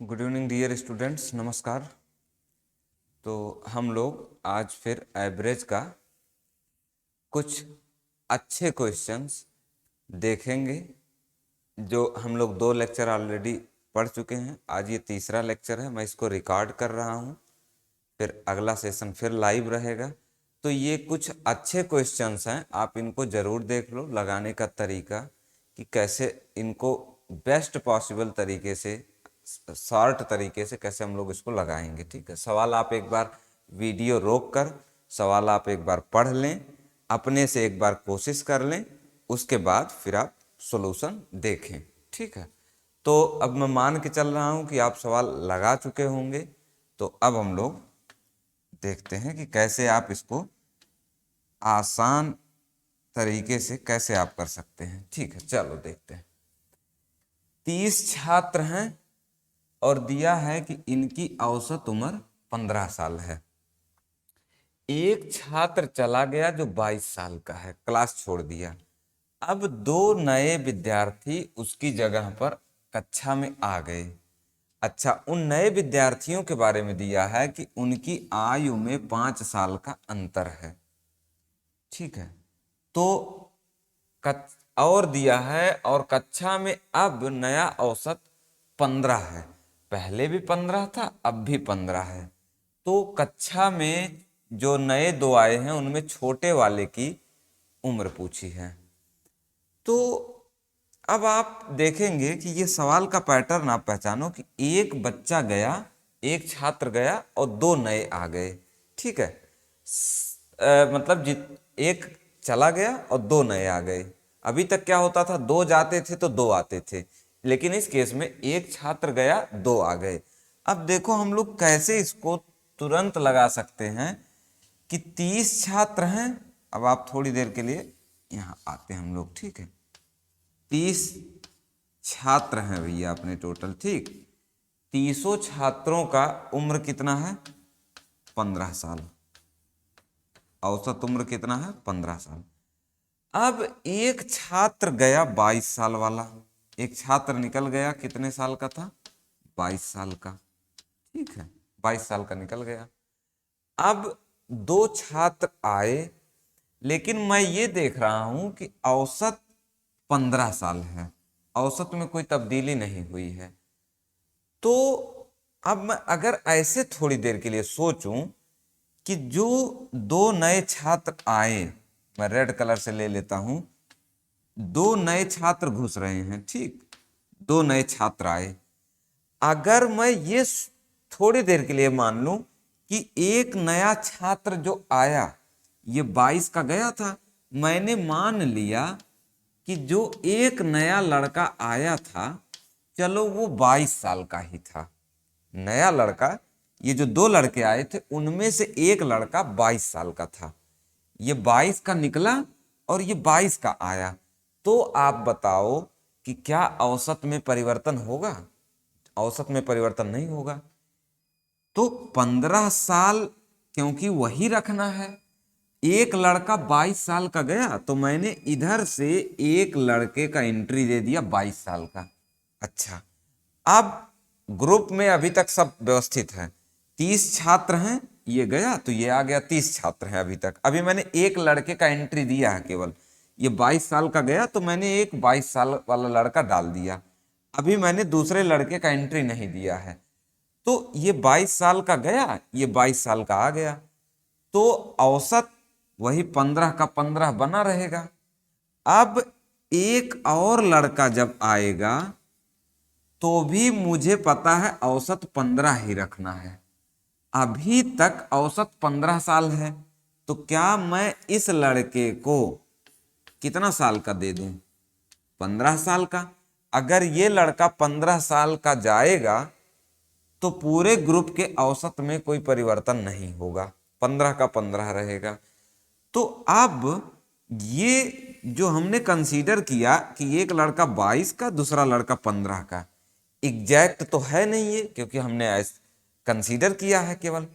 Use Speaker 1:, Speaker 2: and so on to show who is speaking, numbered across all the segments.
Speaker 1: Good evening dear students, नमस्कार। तो हम लोग आज फिर एवरेज का कुछ अच्छे क्वेश्चंस देखेंगे। जो हम लोग 2 लेक्चर ऑलरेडी पढ़ चुके हैं, आज ये तीसरा लेक्चर है। मैं इसको रिकॉर्ड कर रहा हूँ, फिर अगला सेशन फिर लाइव रहेगा। तो ये कुछ अच्छे क्वेश्चंस हैं, आप इनको ज़रूर देख लो। लगाने का तरीका कि कैसे इनको बेस्ट पॉसिबल तरीके से, शॉर्ट तरीके से कैसे हम लोग इसको लगाएंगे। ठीक है, सवाल आप एक बार वीडियो रोक कर सवाल आप एक बार पढ़ लें, अपने से एक बार कोशिश कर लें, उसके बाद फिर आप सॉल्यूशन देखें। ठीक है, तो अब मैं मान के चल रहा हूँ कि आप सवाल लगा चुके होंगे। तो अब हम लोग देखते हैं कि कैसे आप इसको आसान तरीके से कैसे आप कर सकते हैं। ठीक है, चलो देखते हैं। 30 छात्र हैं और दिया है कि इनकी औसत उम्र 15 साल है। एक छात्र चला गया जो 22 साल का है, क्लास छोड़ दिया। अब 2 नए विद्यार्थी उसकी जगह पर कक्षा में आ गए। अच्छा, उन नए विद्यार्थियों के बारे में दिया है कि उनकी आयु में 5 साल का अंतर है। ठीक है, तो और दिया है और कक्षा में अब नया औसत 15 है। पहले भी 15 था, अब भी 15 है। तो कक्षा में जो नए 2 आए हैं उनमें छोटे वाले की उम्र पूछी है। तो अब आप देखेंगे कि ये सवाल का पैटर्न आप पहचानो कि एक बच्चा गया, एक छात्र गया और 2 नए आ गए। ठीक है, मतलब एक चला गया और 2 नए आ गए। अभी तक क्या होता था, 2 जाते थे तो 2 आते थे, लेकिन इस केस में एक छात्र गया, 2 आ गए। अब देखो हम लोग कैसे इसको तुरंत लगा सकते हैं कि 30 छात्र हैं। अब आप थोड़ी देर के लिए यहाँ आते हैं हम लोग। ठीक है, 30 छात्र हैं भैया अपने टोटल। ठीक, 30 छात्रों का उम्र कितना है, 15 साल। औसत उम्र कितना है, 15 साल। अब एक छात्र गया 22 साल वाला, एक छात्र निकल गया, कितने साल का था, 22 साल का। ठीक है, 22 साल का निकल गया। अब 2 छात्र आए, लेकिन मैं ये देख रहा हूं कि औसत 15 साल है, औसत में कोई तब्दीली नहीं हुई है। तो अब मैं अगर ऐसे थोड़ी देर के लिए सोचूं कि जो 2 नए छात्र आए, मैं रेड कलर से ले लेता हूं, 2 नए छात्र घुस रहे हैं। ठीक, 2 नए छात्र आए। अगर मैं ये थोड़ी देर के लिए मान लूं कि एक नया छात्र जो आया ये 22 का गया था, मैंने मान लिया कि जो एक नया लड़का आया था, चलो वो 22 साल का ही था। नया लड़का, ये जो 2 लड़के आए थे उनमें से एक लड़का 22 साल का था। ये 22 का निकला और ये 22 का आया। तो आप बताओ कि क्या औसत में परिवर्तन होगा? औसत में परिवर्तन नहीं होगा। तो 15 साल क्योंकि वही रखना है। एक लड़का 22 साल का गया तो मैंने इधर से एक लड़के का एंट्री दे दिया 22 साल का। अच्छा, अब ग्रुप में अभी तक सब व्यवस्थित है, 30 छात्र हैं, ये गया तो ये आ गया, 30 छात्र हैं अभी तक। अभी मैंने एक लड़के का एंट्री दिया है केवल, ये 22 साल का गया तो मैंने एक 22 साल वाला लड़का डाल दिया। अभी मैंने दूसरे लड़के का एंट्री नहीं दिया है। तो ये 22 साल का गया, ये 22 साल का आ गया। तो औसत वही 15 का 15 बना रहेगा। अब एक और लड़का जब आएगा तो भी मुझे पता है औसत 15 ही रखना है। अभी तक औसत 15 साल है, तो क्या मैं इस लड़के को कितना साल का दे दूं, 15 साल का। अगर ये लड़का 15 साल का जाएगा तो पूरे ग्रुप के औसत में कोई परिवर्तन नहीं होगा, 15 का 15 रहेगा। तो अब ये जो हमने कंसीडर किया कि एक लड़का 22 का, दूसरा लड़का 15 का, एग्जैक्ट तो है नहीं ये, क्योंकि हमने कंसीडर किया है केवल।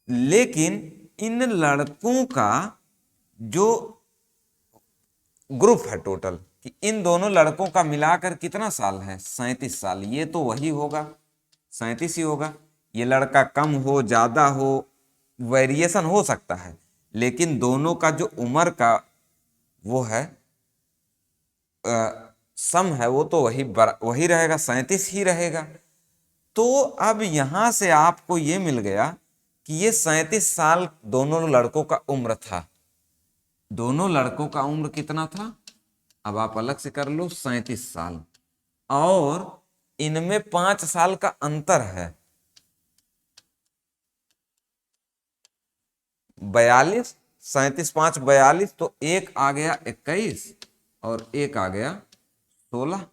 Speaker 1: लेकिन इन लड़कों का जो ग्रुप है टोटल, कि इन दोनों लड़कों का मिलाकर कितना साल है, 37 साल, ये तो वही होगा 37 ही होगा। ये लड़का कम हो ज़्यादा हो, वेरिएशन हो सकता है, लेकिन दोनों का जो उम्र का वो है सम है, वो तो वही रहेगा, 37 ही रहेगा। तो अब यहां से आपको ये मिल गया कि ये 37 साल दोनों लड़कों का उम्र था। दोनों लड़कों का उम्र कितना था, अब आप अलग से कर लो, 37 साल। और इनमें 5 साल का अंतर है, 42, 37 5 42, तो एक आ गया 21 और एक आ गया 16,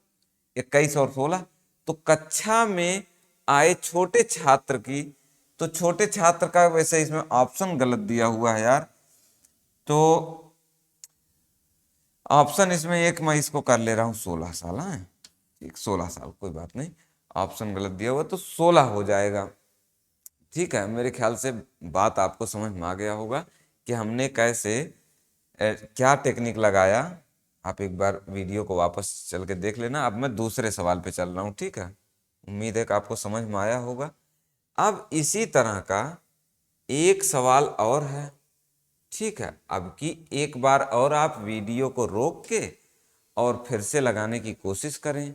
Speaker 1: 21 और 16। तो कक्षा में आए छोटे छात्र की, तो छोटे छात्र का वैसे इसमें ऑप्शन गलत दिया हुआ है यार, तो ऑप्शन इसमें एक मैं इसको कर ले रहा हूँ 16 साल है, ठीक, 16 साल, कोई बात नहीं, ऑप्शन गलत दिया हुआ तो 16 हो जाएगा। ठीक है, मेरे ख्याल से बात आपको समझ में आ गया होगा कि हमने कैसे क्या टेक्निक लगाया। आप एक बार वीडियो को वापस चल के देख लेना। अब मैं दूसरे सवाल पे चल रहा हूँ, ठीक है, उम्मीद है कि आपको समझ में आया होगा। अब इसी तरह का एक सवाल और है, ठीक है। अब की एक बार और आप वीडियो को रोक के और फिर से लगाने की कोशिश करें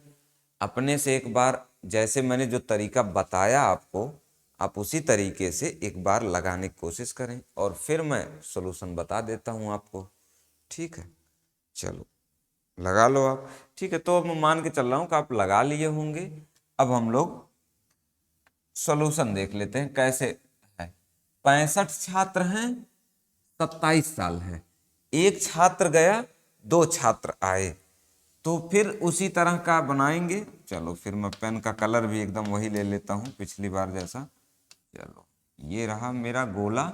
Speaker 1: अपने से एक बार, जैसे मैंने जो तरीका बताया आपको, आप उसी तरीके से एक बार लगाने की कोशिश करें और फिर मैं सॉल्यूशन बता देता हूं आपको, ठीक है। चलो लगा लो आप, ठीक है। तो अब मैं मान के चल रहा हूं कि आप लगा लिए होंगे। अब हम लोग सॉल्यूशन देख लेते हैं कैसे है। 65 छात्र हैं, 27 साल है, एक छात्र गया, दो छात्र आए, तो फिर उसी तरह का बनाएंगे। चलो फिर मैं पेन का कलर भी एकदम वही ले लेता हूँ पिछली बार जैसा। चलो ये रहा मेरा गोला,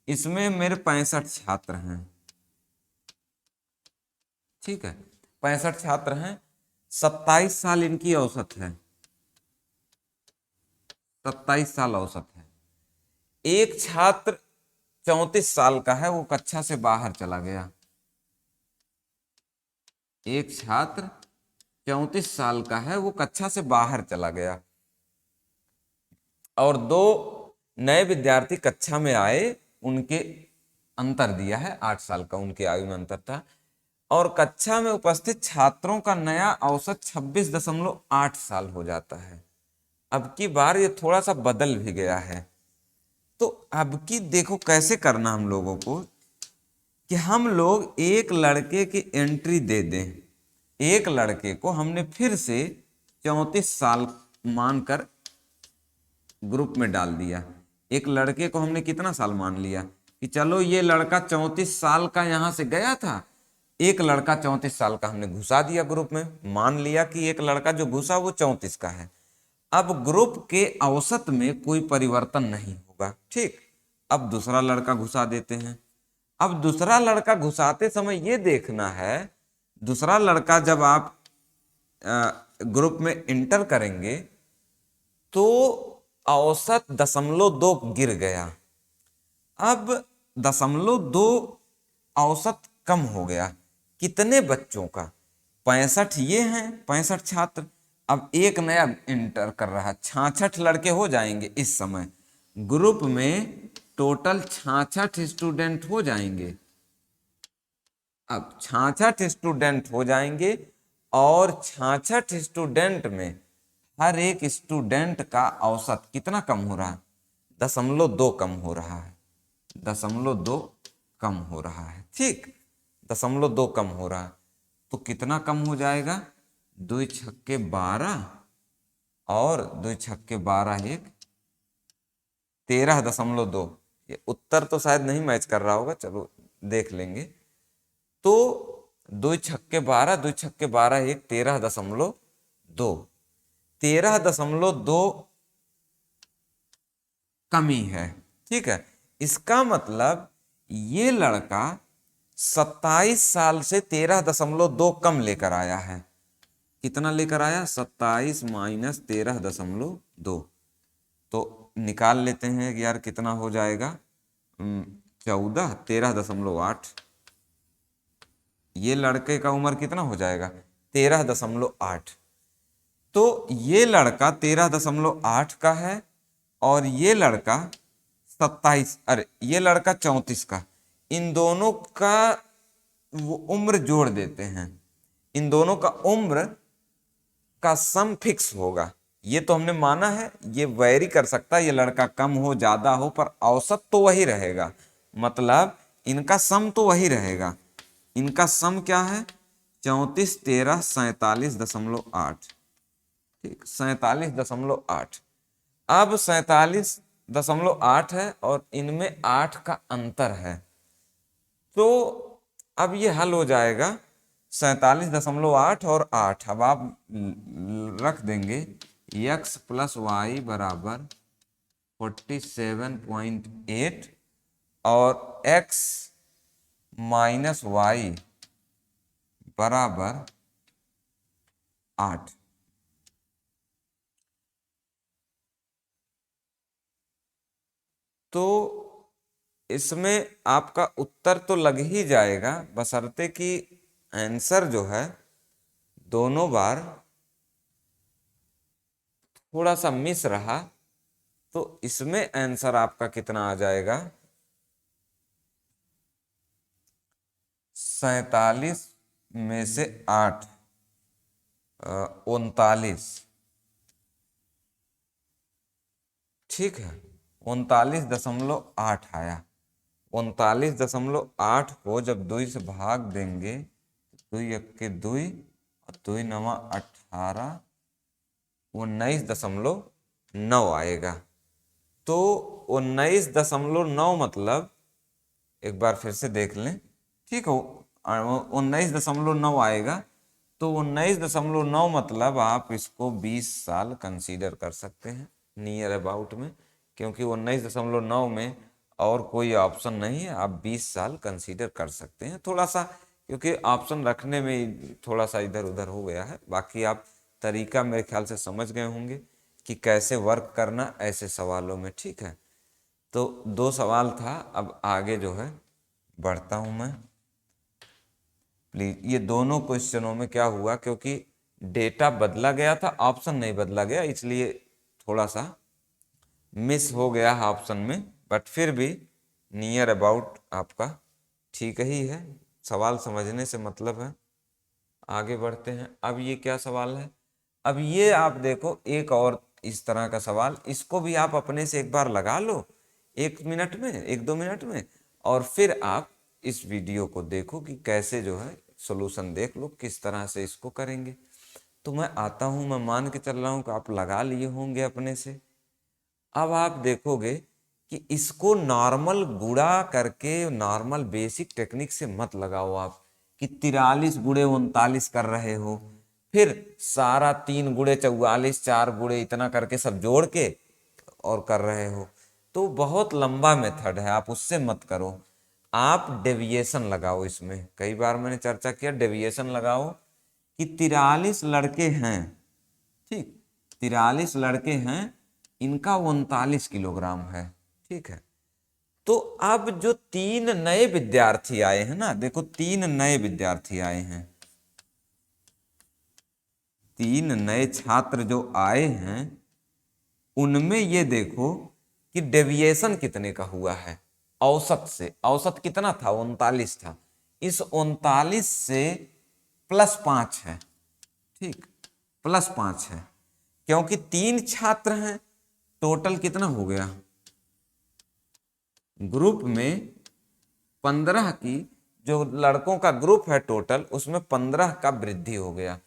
Speaker 1: इसमें मेरे 65 छात्र हैं, ठीक है, 65 छात्र हैं, 27 साल इनकी औसत है, 27 साल औसत है। एक छात्र 34 साल का है, वो कक्षा से बाहर चला गया। एक छात्र 34 साल का है, वो कक्षा से बाहर चला गया और दो नए विद्यार्थी कक्षा में आए, उनके अंतर दिया है 8 साल का, उनके आयु में अंतर था। और कक्षा में उपस्थित छात्रों का नया औसत 26.8 साल हो जाता है। अब की बार ये थोड़ा सा बदल भी गया है। तो अब की देखो कैसे करना हम लोगों को, कि हम लोग एक लड़के की एंट्री दे दें। एक लड़के को हमने फिर से 34 साल मानकर ग्रुप में डाल दिया। एक लड़के को हमने कितना साल मान लिया कि चलो ये लड़का 34 साल का यहां से गया था, एक लड़का 34 साल का हमने घुसा दिया ग्रुप में, मान लिया कि एक लड़का जो घुसा वो 34 का है। अब ग्रुप के औसत में कोई परिवर्तन नहीं होगा, ठीक। अब दूसरा लड़का घुसा देते हैं। अब दूसरा लड़का घुसाते समय ये देखना है, दूसरा लड़का जब आप ग्रुप में इंटर करेंगे तो औसत 0.2 गिर गया। अब 0.2 औसत कम हो गया, कितने बच्चों का, 65 ये हैं, 65 छात्र। अब एक नया इंटर कर रहा, 66 लड़के हो जाएंगे इस समय ग्रुप में, टोटल 66 स्टूडेंट हो जाएंगे। अब 66 स्टूडेंट हो जाएंगे और 66 स्टूडेंट में हर एक स्टूडेंट का औसत कितना कम हो रहा है, 0.2 कम हो रहा है, 0.2 कम हो रहा है, ठीक, 0.2 कम हो रहा है। तो कितना कम हो जाएगा, 2 छक्के 12 और 2 छक्के 12 एक 13.2। ये उत्तर तो शायद नहीं मैच कर रहा होगा, चलो देख लेंगे। तो 2 छक्के 12, 2 छक्के 12 एक 13.2, 13.2 कमी है, ठीक है। इसका मतलब ये लड़का 27 साल से 13.2 कम लेकर आया है। कितना लेकर आया, 27 माइनस 13.2। तो निकाल लेते हैं कि यार कितना हो जाएगा, 14, 13.8। ये लड़के का उम्र कितना हो जाएगा, 13.8। तो ये लड़का 13.8 का है और ये लड़का 27, अरे ये लड़का 34 का। इन दोनों का वो उम्र जोड़ देते हैं, इन दोनों का उम्र का सम फिक्स होगा। ये तो हमने माना है, ये वैरी कर सकता है, ये लड़का कम हो ज्यादा हो, पर औसत तो वही रहेगा। मतलब इनका सम तो वही रहेगा। इनका सम क्या है? 34, 13, 47.8। ठीक, 47.8। अब 47.8 है और इनमें 8 का अंतर है, तो अब ये हल हो जाएगा 47.8 और 8। अब आप रख देंगे x प्लस वाई बराबर 47.8 और x माइनस वाई बराबर 8। तो इसमें आपका उत्तर तो लग ही जाएगा, बशर्ते कि आंसर जो है दोनों बार थोड़ा सा मिस रहा, तो इसमें आंसर आपका कितना आ जाएगा? 47 में से 8, 39। ठीक है, 39.8 आया। 39.8 को जब 2 से भाग देंगे, 2 1 2 और 2 9 18, 19.9 आएगा। तो 19.9 मतलब एक बार फिर से देख लें, ठीक हो, 19.9 आएगा। तो 19.9 मतलब आप इसको 20 साल कंसीडर कर सकते हैं नियर अबाउट में, क्योंकि 19.9 में और कोई ऑप्शन नहीं है, आप 20 साल कंसीडर कर सकते हैं। थोड़ा सा क्योंकि ऑप्शन रखने में थोड़ा सा इधर उधर हो गया है, बाकी आप तरीका मेरे ख्याल से समझ गए होंगे कि कैसे वर्क करना ऐसे सवालों में। ठीक है, तो 2 सवाल था, अब आगे जो है बढ़ता हूं मैं। प्लीज, ये दोनों क्वेश्चनों में क्या हुआ, क्योंकि डेटा बदला गया था, ऑप्शन नहीं बदला गया, इसलिए थोड़ा सा मिस हो गया है ऑप्शन में, बट फिर भी नियर अबाउट आपका ठीक ही है। सवाल समझने से मतलब है। आगे बढ़ते हैं। अब ये क्या सवाल है? अब ये आप देखो एक और इस तरह का सवाल, इसको भी आप अपने से एक बार लगा लो 1 मिनट में, 1-2 मिनट में, और फिर आप इस वीडियो को देखो कि कैसे जो है सॉल्यूशन देख लो किस तरह से इसको करेंगे। तो मैं आता हूं, मैं मान के चल रहा हूं कि आप लगा लिए होंगे अपने से। अब आप देखोगे कि इसको नॉर्मल गुणा करके, नॉर्मल बेसिक टेक्निक से मत लगाओ आप कि 43 गुणे 39 कर रहे हो, फिर सारा 3 गुणे 44, 4 गुणे इतना करके सब जोड़ के और कर रहे हो, तो बहुत लंबा मेथड है, आप उससे मत करो। आप डेविएशन लगाओ इसमें, कई बार मैंने चर्चा किया, डेविएशन लगाओ कि 43 लड़के हैं, ठीक, 43 लड़के हैं, इनका 39 किलोग्राम है। ठीक है, तो अब जो 3 नए विद्यार्थी आए हैं ना, देखो 3 नए विद्यार्थी आए हैं, 3 नए छात्र जो आए हैं, उनमें ये देखो कि डेविएशन कितने का हुआ है औसत से। औसत कितना था? 39 था। इस 39 से +5 है, ठीक, +5 है, क्योंकि 3 छात्र हैं, टोटल कितना हो गया? ग्रुप में 15 की, जो लड़कों का ग्रुप है टोटल, उसमें 15 का वृद्धि हो गया।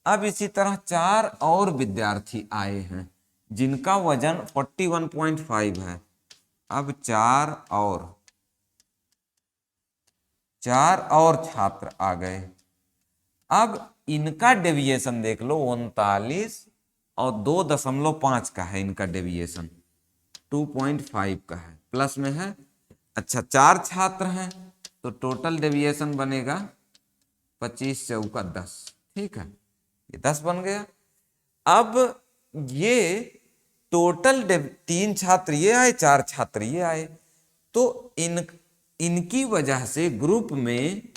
Speaker 1: अब इसी तरह 4 और विद्यार्थी आए हैं जिनका वजन 41.5 है। अब 4 और छात्र आ गए। अब इनका डेविएशन देख लो, 39 और 2.5 का है इनका डेविएशन, 2.5 का है, प्लस में है। अच्छा, 4 छात्र हैं तो टोटल डेविएशन बनेगा 25 चौका 10, ठीक है, ये 10 बन गया। अब ये टोटल 3 छात्र ये आए, 4 छात्र ये आए, तो इनकी वजह से ग्रुप में,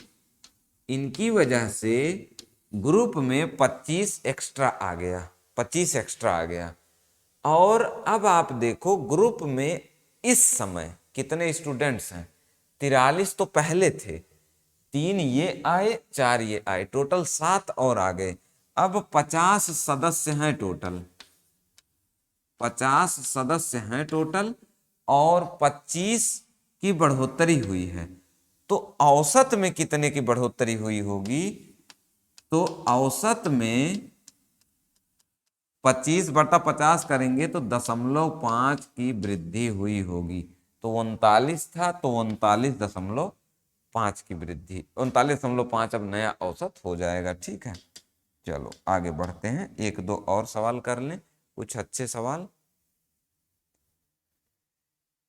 Speaker 1: इनकी वजह से ग्रुप में 25 एक्स्ट्रा आ गया, 25 एक्स्ट्रा आ गया। और अब आप देखो ग्रुप में इस समय कितने स्टूडेंट्स हैं, 43 तो पहले थे, 3 ये आए, 4 ये आए, टोटल 7 और आ गए। अब 50 सदस्य हैं टोटल, 50 सदस्य हैं टोटल, और 25 की बढ़ोतरी हुई है। तो औसत में कितने की बढ़ोतरी हुई होगी? तो औसत में 25/50 करेंगे तो 0.5 की वृद्धि हुई होगी। तो 39 था तो 39.5 की वृद्धि, 39.5 अब नया औसत हो जाएगा। ठीक है, चलो आगे बढ़ते हैं, एक दो और सवाल कर लें, कुछ अच्छे सवाल।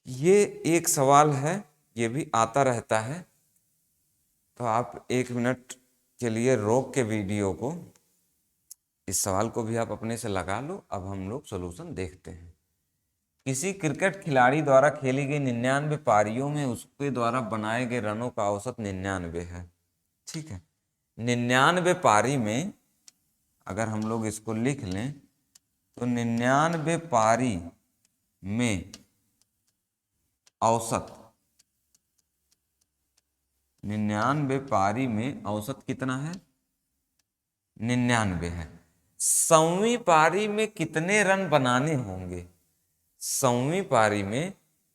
Speaker 1: ये एक सवाल है, ये भी आता रहता है, तो आप 1 मिनट के लिए रोक के वीडियो को, इस सवाल को भी आप अपने से लगा लो। अब हम लोग सॉल्यूशन देखते हैं। किसी क्रिकेट खिलाड़ी द्वारा खेली गई 99 पारियों में उसके द्वारा बनाए गए रनों का औसत 99 है। ठीक है, 99 पारी में अगर हम लोग इसको लिख लें तो 99 पारी में औसत, 99 पारी में औसत कितना है? 99 है। 100वीं पारी में कितने रन बनाने होंगे? 100वीं पारी में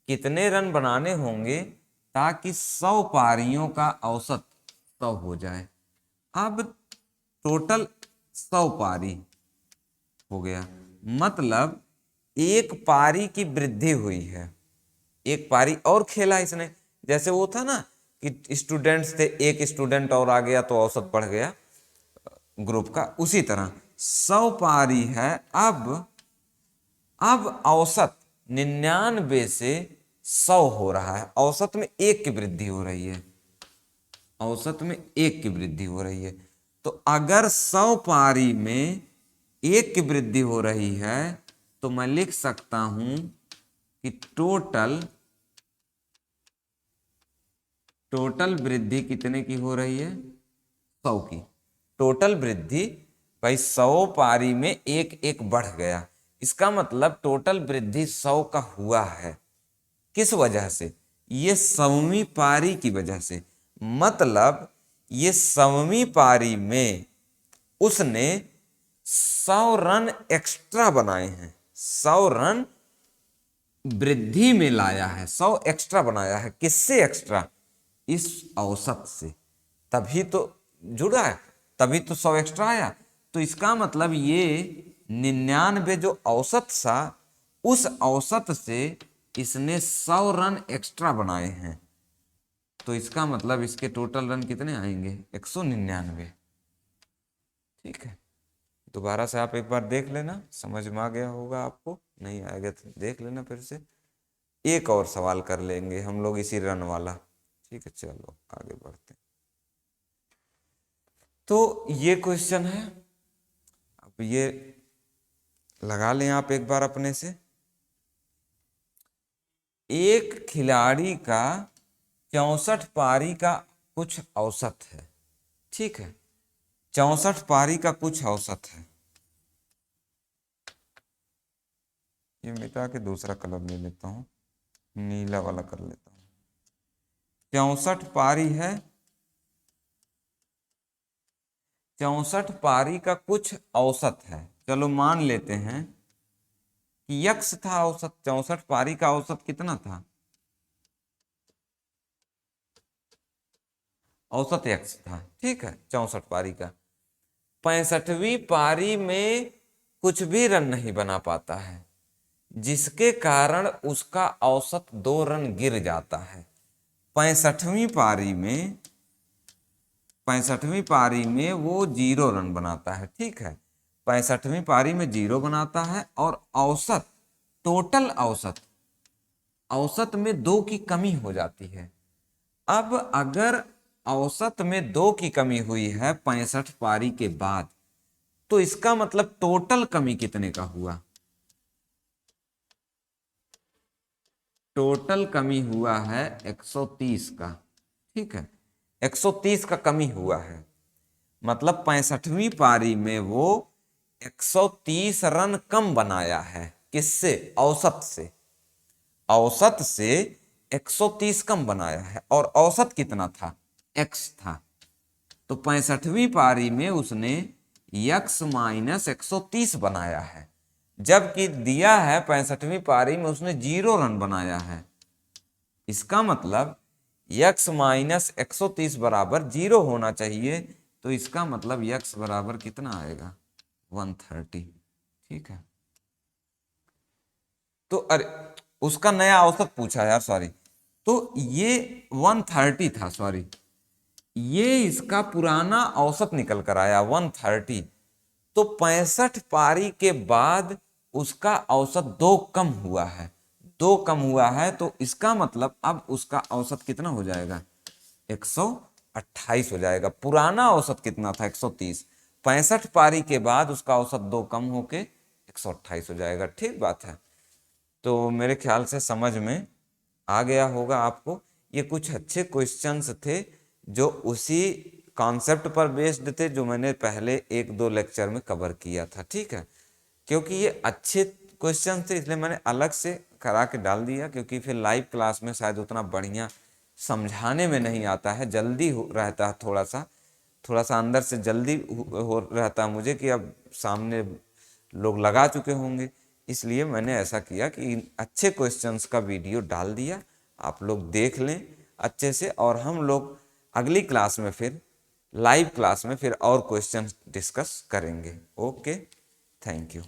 Speaker 1: कितने रन बनाने होंगे ताकि 100 पारियों का औसत 100 हो जाए? अब टोटल 100 पारी हो गया, मतलब एक पारी की वृद्धि हुई है, एक पारी और खेला इसने। जैसे वो था ना कि स्टूडेंट्स थे, एक स्टूडेंट और आ गया तो औसत बढ़ गया ग्रुप का, उसी तरह 100 पारी है। अब औसत 99 से 100 हो रहा है, औसत में 1 की वृद्धि हो रही है, औसत में 1 की वृद्धि हो रही है। तो अगर 100 पारी में 1 की वृद्धि हो रही है तो मैं लिख सकता हूं कि टोटल वृद्धि कितने की हो रही है? 100 की। टोटल वृद्धि भाई 100 पारी में 1 बढ़ गया, इसका मतलब टोटल वृद्धि 100 का हुआ है। किस वजह से? ये 100वीं पारी की वजह से। मतलब ये 100वीं पारी में उसने 100 रन एक्स्ट्रा बनाए हैं, 100 रन वृद्धि में लाया है, 100 एक्स्ट्रा बनाया है। किससे एक्स्ट्रा? इस औसत से, तभी तो जुड़ा है, तभी तो 100 एक्स्ट्रा आया। तो इसका मतलब ये 99 जो औसत था, उस औसत से इसने 100 रन एक्स्ट्रा बनाए हैं। तो इसका मतलब इसके टोटल रन कितने आएंगे? 199। ठीक है, दोबारा से आप एक बार देख लेना, समझ में आ गया होगा आपको, नहीं आएगा तो देख लेना फिर से। एक और सवाल कर लेंगे हम लोग इसी रन वाला। ठीक है, चलो आगे बढ़ते हैं। तो ये क्वेश्चन है, अब ये लगा लें आप एक बार अपने से। एक खिलाड़ी का 64 पारी का कुछ औसत है। ठीक है, 64 पारी का कुछ औसत है। ये मिटा के दूसरा कलर ले लेता हूं, नीला वाला कर लेता हूं। 64 पारी है, 64 पारी का कुछ औसत है। चलो मान लेते हैं कि यक्स था औसत, 64 पारी का औसत कितना था? औसत यक्स था। ठीक है, 64 पारी का। 65वीं पारी में कुछ भी रन नहीं बना पाता है, जिसके कारण उसका औसत 2 रन गिर जाता है। 65वीं पारी में 65वीं पारी में वो 0 रन बनाता है। ठीक है, 65वीं पारी में 0 बनाता है, और औसत, टोटल औसत, औसत में 2 की कमी हो जाती है। अब अगर औसत में 2 की कमी हुई है 65 पारी के बाद, तो इसका मतलब टोटल कमी कितने का हुआ? टोटल कमी हुआ है 130 का। ठीक है, 130 का कमी हुआ है, मतलब 65वीं पारी में वो 130 रन कम बनाया है। किससे? औसत से। औसत से 130 कम बनाया है और औसत कितना था? x था। तो 65वीं पारी में उसने x माइनस 130 बनाया है, जबकि दिया है 65वीं पारी में उसने 0 रन बनाया है। इसका मतलब x माइनस 130 बराबर 0 होना चाहिए। तो इसका मतलब x बराबर कितना आएगा? 130। ठीक है। तो अरे उसका नया औसत पूछा यार, सॉरी। तो ये 130 था, सॉरी, ये इसका पुराना औसत निकल कर आया 130। तो 65 पारी के बाद उसका औसत 2 कम हुआ है, 2 कम हुआ है। तो इसका मतलब अब उसका औसत कितना हो जाएगा? 128 हो जाएगा। पुराना औसत कितना था? 130। 65 पारी के बाद उसका औसत 2 कम होके 128 हो जाएगा। ठीक बात है। तो मेरे ख्याल से समझ में आ गया होगा आपको। ये कुछ अच्छे क्वेश्चंस थे जो उसी कॉन्सेप्ट पर बेस्ड थे जो मैंने पहले 1-2 लेक्चर में कवर किया था। ठीक है। क्योंकि ये अच्छे क्वेश्चन थे इसलिए मैंने अलग से करा के डाल दिया, क्योंकि फिर लाइव क्लास में शायद उतना बढ़िया समझाने में नहीं आता है, जल्दी रहता है, थोड़ा सा अंदर से जल्दी हो रहता है मुझे कि अब सामने लोग लगा चुके होंगे। इसलिए मैंने ऐसा किया कि अच्छे क्वेश्चंस का वीडियो डाल दिया, आप लोग देख लें अच्छे से। और हम लोग अगली क्लास में फिर लाइव क्लास में फिर और क्वेश्चंस डिस्कस करेंगे। Okay, thank you.